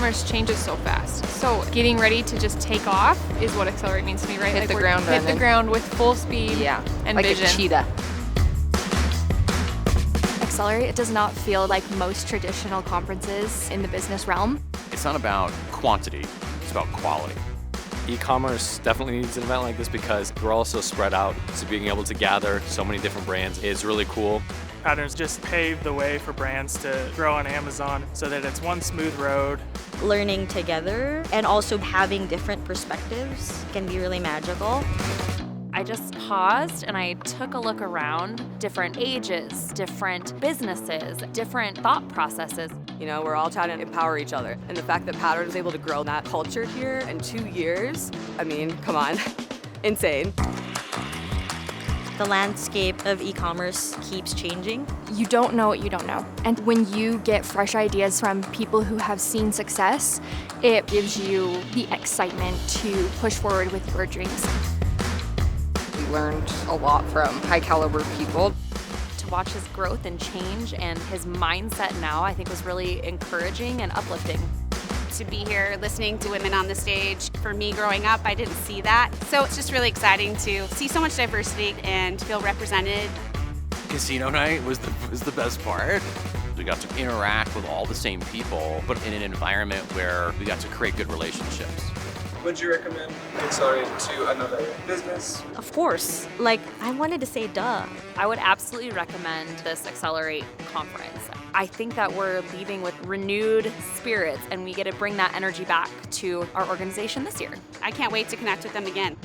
e-commerce changes so fast. So getting ready to just take off is what Accelerate means to me, right? Hit the we're ground hit the running. ground with full speed and like vision. a cheetah. Accelerate does not feel like most traditional conferences in the business realm. It's not about quantity, it's about quality. E-commerce definitely needs an event like this because we're all so spread out. So being able to gather so many different brands is really cool. Patterns just pave the way for brands to grow on Amazon so that it's one smooth road. Learning together and also having different perspectives can be really magical. I just paused and I took a look around, different ages, different businesses, different thought processes. You know, we're all trying to empower each other. And the fact that Pattern is able to grow that culture here in 2 years, I mean, come on, insane. The landscape of e-commerce keeps changing. You don't know what you don't know. And when you get fresh ideas from people who have seen success, it gives you the excitement to push forward with your dreams. We learned a lot from high caliber people. To watch his growth and change and his mindset now, I think was really encouraging and uplifting. To be here listening to women on the stage. For me growing up, I didn't see that. So it's just really exciting to see so much diversity and feel represented. Casino night was the best part. We got to interact with all the same people, but in an environment where we got to create good relationships. Would you recommend Accelerate to another business? Of course, like I wanted to say duh. I would absolutely recommend this Accelerate conference. I think that we're leaving with renewed spirits and we get to bring that energy back to our organization this year. I can't wait to connect with them again.